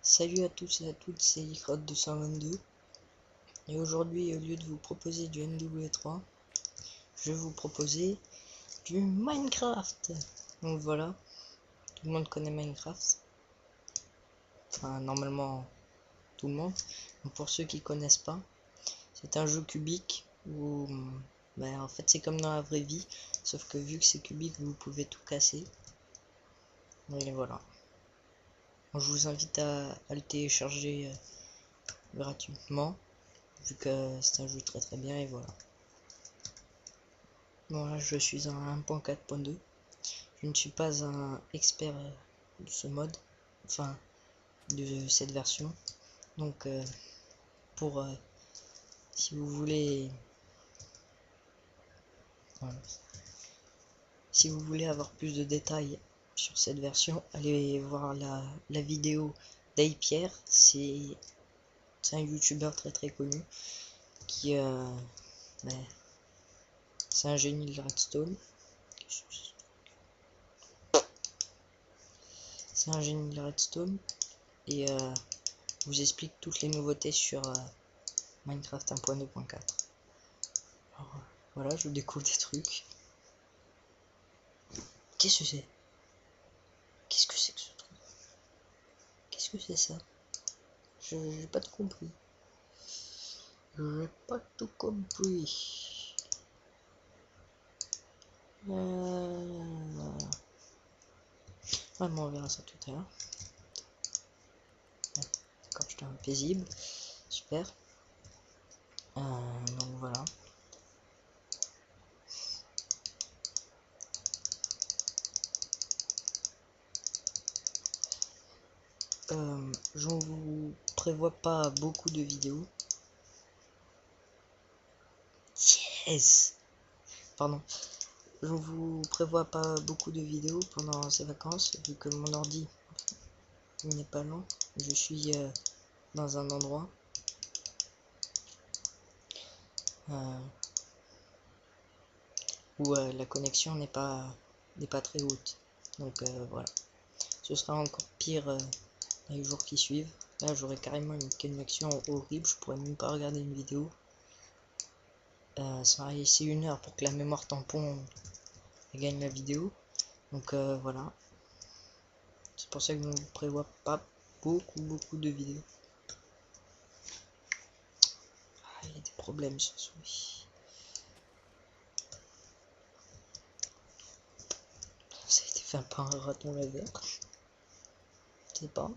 Salut à tous et à toutes, c'est Icrod222 et aujourd'hui, au lieu de vous proposer du MW3, je vais vous proposer du Minecraft. Donc voilà, tout le monde connaît Minecraft. Enfin, normalement, tout le monde. Donc pour ceux qui connaissent pas, c'est un jeu cubique où, en fait, c'est comme dans la vraie vie, sauf que vu que c'est cubique, vous pouvez tout casser. Et voilà. Je vous invite à le télécharger gratuitement, vu que c'est un jeu très bien et voilà. Bon là je suis à 1.4.2. Je ne suis pas un expert de ce mode, enfin de cette version. Donc pour si vous voulez si vous voulez avoir plus de détails sur cette version, allez voir la vidéo d'Aipierre. C'est un youtubeur très connu qui c'est un génie de redstone. C'est un génie de redstone et vous explique toutes les nouveautés sur Minecraft 1.2.4. Alors voilà, je découvre des trucs. Qu'est-ce que c'est? Qu'est-ce que c'est que ce truc? Qu'est-ce que c'est ça? J'ai pas tout compris. J'ai pas tout compris. Ouais, bon, on verra ça tout à l'heure. D'accord, j'étais un paisible. Super. Donc voilà. Je ne vous prévois pas beaucoup de vidéos. Yes! Pardon. Je ne vous prévois pas beaucoup de vidéos pendant ces vacances, vu que mon ordi n'est pas lent. Je suis dans un endroit où la connexion n'est pas très haute. Donc voilà. Ce sera encore pire dans les jours qui suivent. Là j'aurai carrément une connexion horrible, je pourrais même pas regarder une vidéo. Ça va laisser 1 heure pour que la mémoire tampon gagne la vidéo. Donc voilà. C'est pour ça que je ne vous prévois pas beaucoup de vidéos. Ah, il y a des problèmes sur ce souris. Ça a été fait par un raton laveur. Je sais pas.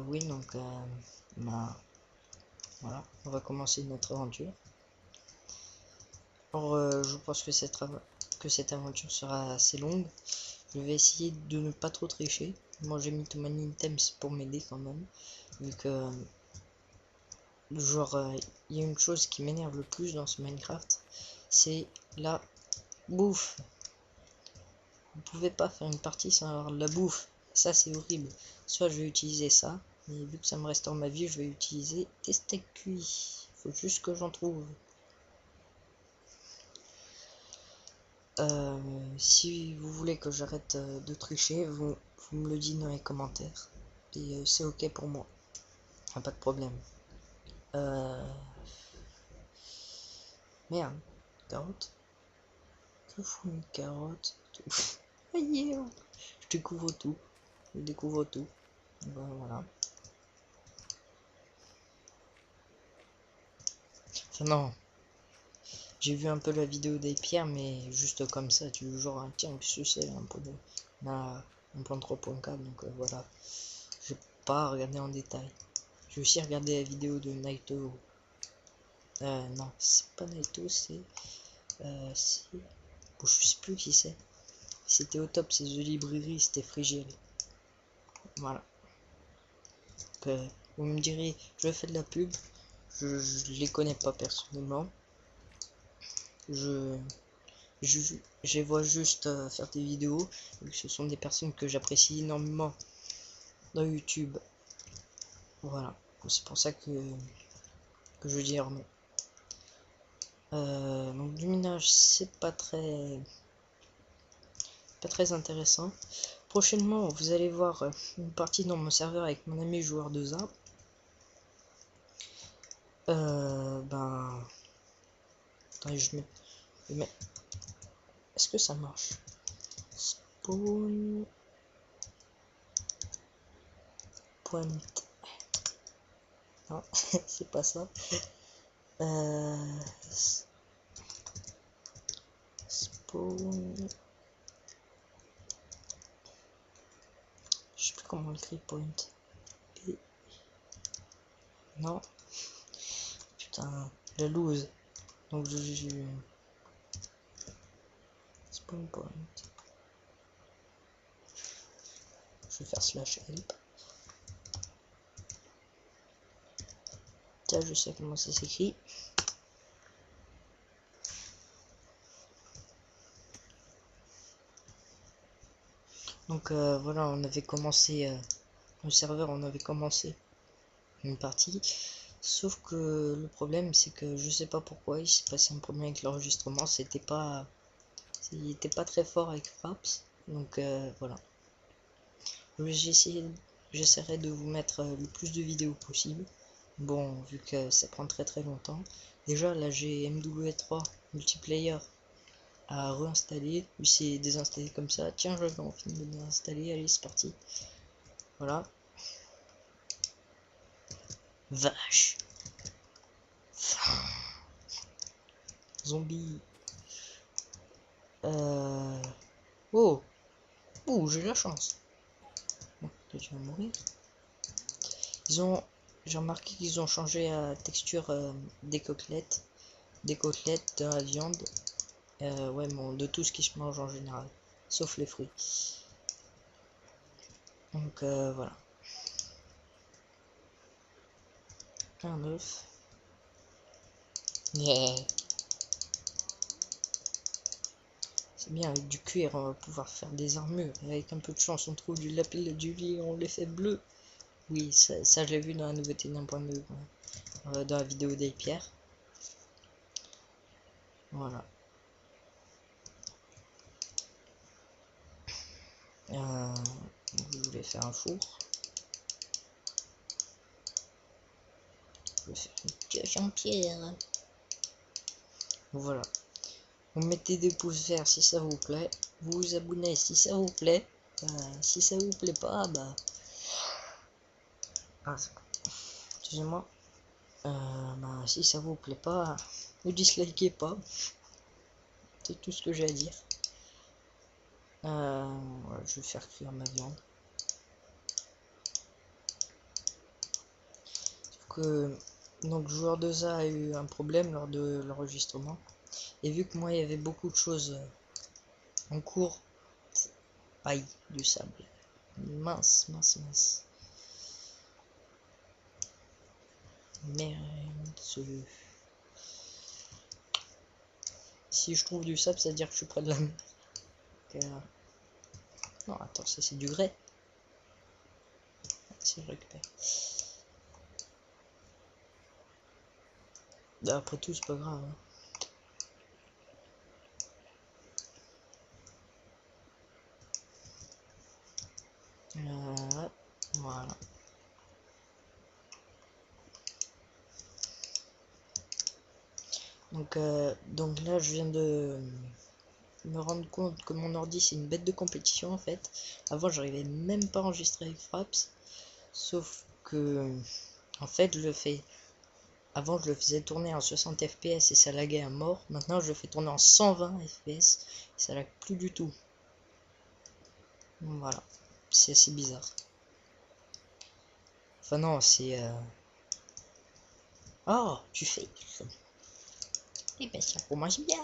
Oui, donc voilà, on va commencer notre aventure. Alors, je pense que cette aventure sera assez longue. Je vais essayer de ne pas trop tricher. Moi, j'ai mis tout mon items pour m'aider quand même, vu que genre il y a une chose qui m'énerve le plus dans ce Minecraft, c'est la bouffe. Vous pouvez pas faire une partie sans avoir de la bouffe. Ça, c'est horrible. Soit je vais utiliser ça, mais vu que ça me restaure ma vie, je vais utiliser des steaks cuits. Faut juste que j'en trouve. Si vous voulez que j'arrête de tricher, vous me le dites dans les commentaires. Et c'est ok pour moi. Pas de problème. Merde. Carotte. Que fout une carotte? Aïe, je découvre tout. Je découvre tout. Voilà. Enfin, non. J'ai vu un peu la vidéo d'Aipierre, mais juste comme ça, tu veux genre, tiens, qu'est-ce que c'est un peu de... un plan 3.4, donc voilà. Je vais pas regarder en détail. Je vais aussi regarder la vidéo de Naito. Non, c'est pas Naito, c'est... bon, je sais plus qui c'est. C'était au top, c'est The Librairie, c'était Frigile. Voilà. Donc, vous me direz, je fais de la pub. Je les connais pas personnellement. Je vois juste faire des vidéos, vu que ce sont des personnes que j'apprécie énormément dans YouTube. Voilà, c'est pour ça que je dis leur nom. Donc du minage, c'est pas très pas très intéressant. Prochainement, vous allez voir une partie dans mon serveur avec mon ami joueur de ZA. Ben... Attendez, je mets... Est-ce que ça marche? Spawn... Point... Non, c'est pas ça. Spawn... Je sais plus comment on écrit point. P... Non. Putain, la loose. Donc je... Spawn point. Je vais faire slash help. Tiens, je sais comment ça s'écrit. Donc voilà, on avait commencé le serveur, on avait commencé une partie. Sauf que le problème, c'est que je sais pas pourquoi il s'est passé un problème avec l'enregistrement. Il était pas très fort avec Fraps. Donc voilà. J'essaierai de vous mettre le plus de vidéos possible. Bon, vu que ça prend très longtemps. Déjà, là j'ai MW3 multiplayer à réinstaller. Lui c'est désinstallé comme ça. Tiens, je vais en finir de désinstaller. Allez, c'est parti. Voilà. Vache. Zombie. Oh. Oh, j'ai la chance. Bon, tu vas mourir. J'ai remarqué qu'ils ont changé la texture des côtelettes. Des côtelettes, de la viande. Ouais, bon, de tout ce qui se mange en général. Sauf les fruits. Donc voilà. Un œuf. Yeah. C'est bien, avec du cuir, on va pouvoir faire des armures. Et avec un peu de chance, on trouve du lapis lazuli et on les fait bleus. Oui, ça je l'ai vu dans la nouveauté d'un point de vue. Dans la vidéo des pierres. Voilà. Je voulais faire un four. Je vais faire une pioche en pierre. Voilà. Vous mettez des pouces verts si ça vous plaît. Vous vous abonnez si ça vous plaît. Si ça vous plaît pas, bah... Ah, excusez-moi. Bah, si ça vous plaît pas, ne dislikez pas. C'est tout ce que j'ai à dire. Voilà, je vais faire cuire ma viande. Sauf que... Donc, joueur de ZA a eu un problème lors de l'enregistrement. Et vu que moi, il y avait beaucoup de choses en cours... Aïe, du sable. Mince. Merde. Si je trouve du sable, ça veut dire que je suis près de la mer. Non, attends, ça c'est du grès. Si je récupère. Après tout, c'est pas grave. Voilà. Donc là, je viens de me rendre compte que mon ordi c'est une bête de compétition en fait. Avant, j'arrivais même pas à enregistrer avec Fraps. Sauf que, en fait, avant, je le faisais tourner en 60 fps et ça laguait à mort. Maintenant, je le fais tourner en 120 fps et ça lag plus du tout. Voilà. C'est assez bizarre. Enfin non, c'est... Oh, tu fais... Eh ben ça commence bien.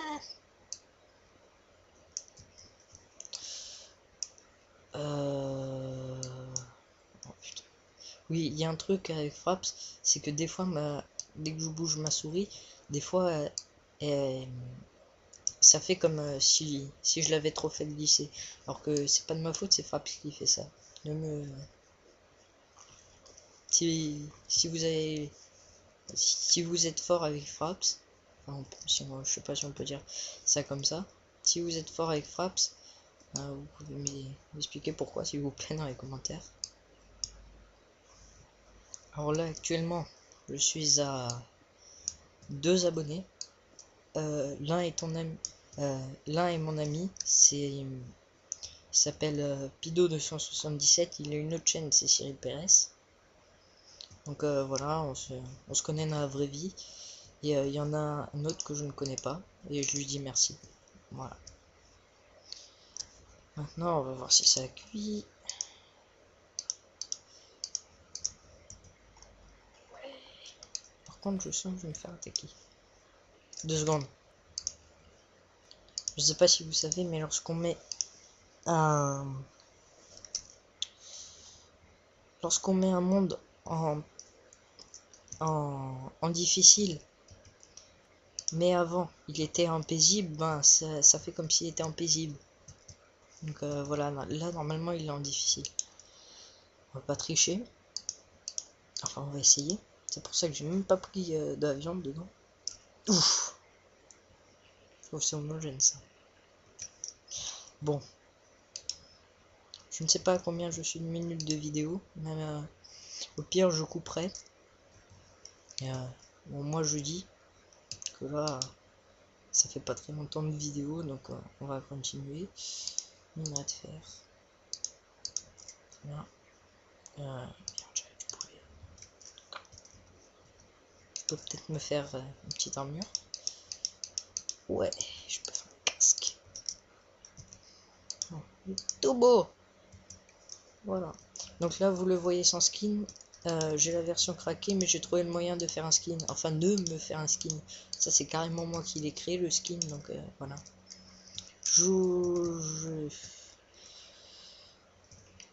Oh, putain. Oui, il y a un truc avec Fraps, c'est que des fois, dès que je bouge ma souris, des fois, ça fait comme si je l'avais trop fait glisser. Alors que c'est pas de ma faute, c'est Fraps qui fait ça. Ne me... Si vous êtes fort avec Fraps, enfin, je sais pas si on peut dire ça comme ça. Si vous êtes fort avec Fraps, Vous pouvez m'expliquer pourquoi, s'il vous plaît, dans les commentaires. Alors là, actuellement, je suis à 2 abonnés. L'un est ton ami, l'un est mon ami, il s'appelle Pido277, il a une autre chaîne, c'est Cyril Pérez. Donc voilà, on se connaît dans la vraie vie. Et il y en a un autre que je ne connais pas, et je lui dis merci. Voilà. Maintenant, on va voir si ça cuit. Par contre, je sens que je vais me faire attaquer. 2 secondes. Je sais pas si vous savez, mais lorsqu'on met un monde en difficile, mais avant il était en paisible, ben ça fait comme s'il était en paisible. Donc voilà, là normalement il est en difficile. On va pas tricher. Enfin, on va essayer. C'est pour ça que j'ai même pas pris de la viande dedans. Ouf. Je trouve c'est homogène ça. Bon. Je ne sais pas à combien je suis de minutes de vidéo. Mais au pire, je couperai. Et, bon, moi je dis que là, ça fait pas très longtemps de vidéo. Donc on va continuer. Minerai de fer. Là. Merde, j'avais du poulet. Je peux peut-être me faire une petite armure. Ouais, je peux faire un casque. Tout beau. Voilà. Donc là, vous le voyez sans skin. J'ai la version craquée, mais j'ai trouvé le moyen de faire un skin. Enfin, de me faire un skin. Ça, c'est carrément moi qui l'ai créé, le skin. Donc voilà.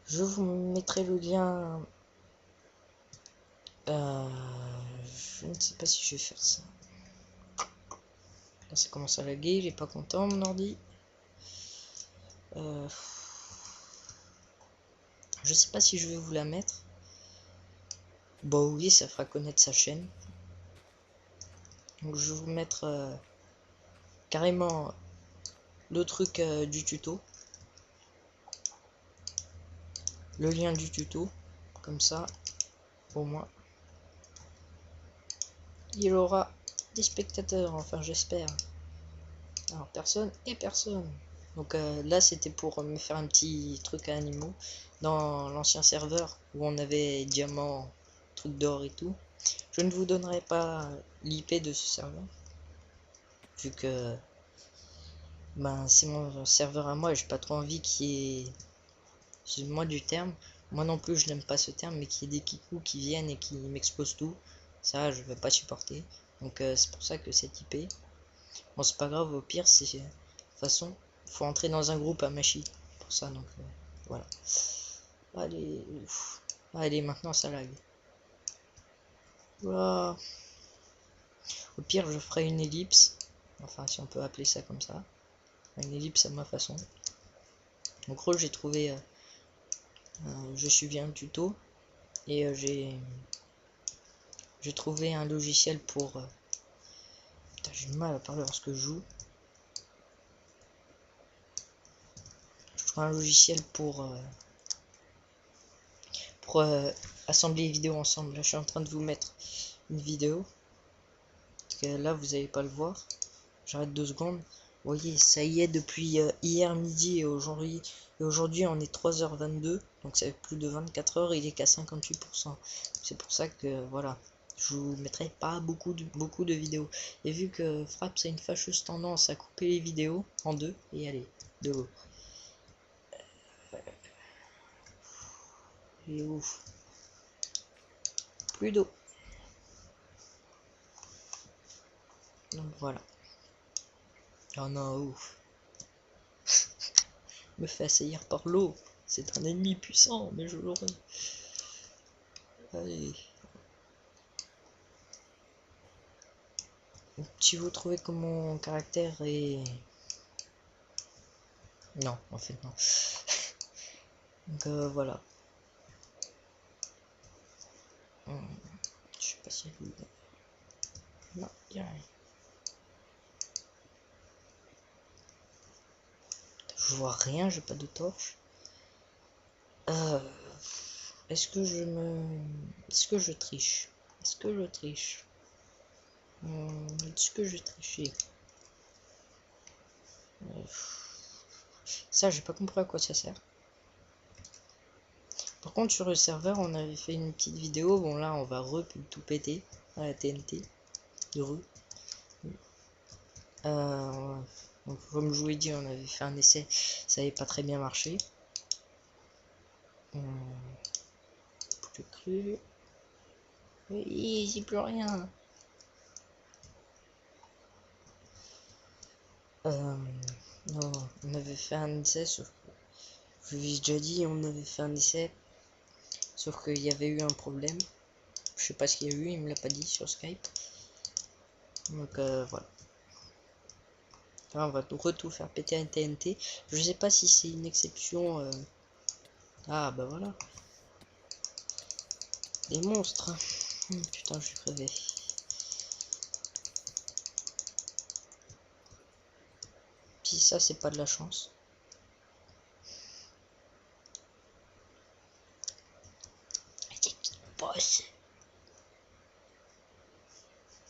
Je vous mettrai le lien. Je ne sais pas si je vais faire ça. Là, ça commence à laguer. Il est pas content, mon ordi. Je sais pas si je vais vous la mettre. Bon, oui, ça fera connaître sa chaîne. Donc, je vais vous mettre carrément le truc du tuto. Le lien du tuto. Comme ça, au moins, il aura des spectateurs. Enfin, j'espère. Alors, personne et personne. Donc là, c'était pour me faire un petit truc à animaux. Dans l'ancien serveur où on avait diamant, truc d'or et tout. Je ne vous donnerai pas l'IP de ce serveur. Vu que ben, c'est mon serveur à moi et j'ai pas trop envie qu'il y ait, excuse-moi du terme, moi non plus je n'aime pas ce terme, mais qu'il y ait des kikous qui viennent et qui m'explosent tout, ça je vais pas supporter. Donc c'est pour ça que cette IP, bon c'est pas grave, au pire c'est, de toute façon, faut entrer dans un groupe à Machi pour ça, donc voilà. Allez, allez, maintenant ça lag. Voilà. Au pire je ferai une ellipse, enfin si on peut appeler ça comme ça, une ellipse à ma façon. En gros j'ai trouvé, je suivis un tuto et j'ai trouvé un logiciel pour putain, j'ai du mal à parler lorsque je joue. Je trouve un logiciel pour assembler les vidéos ensemble. Là je suis en train de vous mettre une vidéo, parce que là vous n'allez pas le voir. J'arrête 2 secondes. Vous voyez, ça y est depuis hier midi et aujourd'hui on est 3h22, donc ça fait plus de 24 heures, il est qu'à 58%. C'est pour ça que voilà, je vous mettrai pas beaucoup de vidéos. Et vu que Fraps a une fâcheuse tendance à couper les vidéos en deux, et allez, de l'eau. Et ouf. Plus d'eau. Donc voilà. Oh non, ouf. Me fait assaillir par l'eau. C'est un ennemi puissant, mais je l'aurai. Allez. Si vous trouvez que mon caractère est... Non, en fait non. Donc voilà. Je sais pas si... Non, il y a rien. Je vois rien, j'ai pas de torche. Est-ce que je me... Est-ce que je triche? Est-ce que je triche? Est-ce que je trichais? Ça, j'ai pas compris à quoi ça sert. Par contre, sur le serveur, on avait fait une petite vidéo. Bon, là, on va tout péter à la TNT. Heureux. Donc, comme je vous l'ai dit, on avait fait un essai. Ça n'avait pas très bien marché. Plus cru. Oui, j'ai plus rien. Non, on avait fait un essai, sauf que, je vous ai déjà dit, on avait fait un essai, sauf qu'il y avait eu un problème. Je sais pas ce qu'il y a eu, il me l'a pas dit sur Skype. Donc voilà. Là, on va tout faire péter un TNT. Je sais pas si c'est une exception. Ah bah voilà. Des monstres. Putain, je suis crevé. Puis ça, c'est pas de la chance. Boss.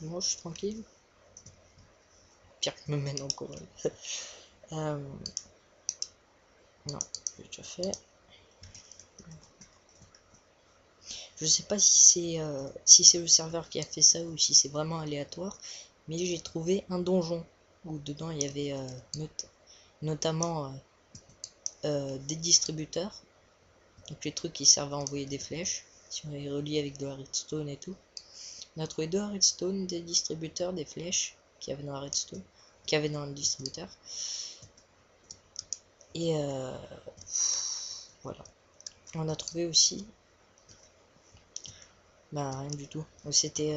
Moi, je suis tranquille. Pierre me mène encore. Non, j'ai déjà fait. Je sais pas si c'est le serveur qui a fait ça ou si c'est vraiment aléatoire, mais j'ai trouvé un donjon où dedans il y avait notamment des distributeurs, donc les trucs qui servent à envoyer des flèches. Si on les relie avec de la redstone et tout, on a trouvé 2 redstone, des distributeurs, des flèches qui avaient dans la redstone, qui avaient dans le distributeur. Et voilà. On a trouvé aussi, bah rien du tout. C'était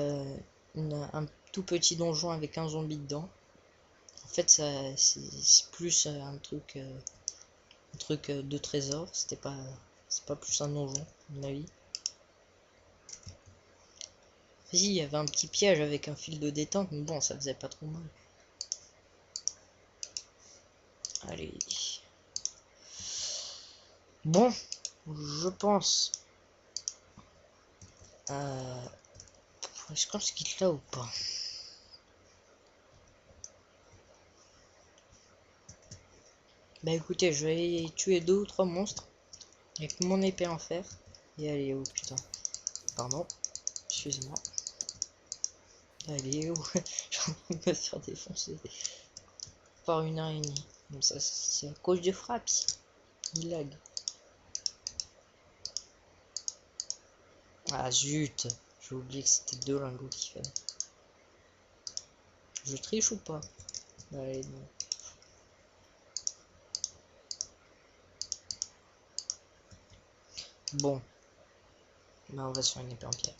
un tout petit donjon avec un zombie dedans. En fait, c'est plus un truc de trésor. C'est pas plus un donjon, à mon avis. Si, il y avait un petit piège avec un fil de détente, mais bon, ça faisait pas trop mal. Allez. Bon, je pense. Est-ce qu'on se quitte là ou pas? Bah écoutez, je vais aller tuer 2 ou 3 monstres avec mon épée en fer. Et allez, oh putain. Pardon. Excusez-moi. Allez, oh. J'ai envie de me faire défoncer par une araignée. Donc ça, c'est à cause de Fraps. Il lag. Ah zut. J'ai oublié que c'était 2 lingots qu'il fallait. Je triche ou pas? Allez, non. Bon. Bah on va sur une épée en pierre.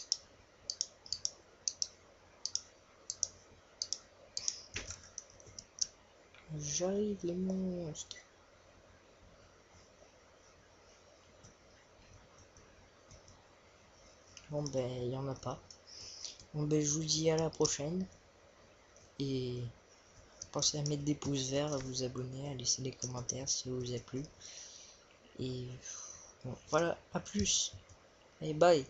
J'arrive les monstres. Bon ben il y en a pas. Bon ben je vous dis à la prochaine. Et pensez à mettre des pouces verts, à vous abonner, à laisser des commentaires si ça vous a plu. Et bon, voilà, à plus. Allez, bye.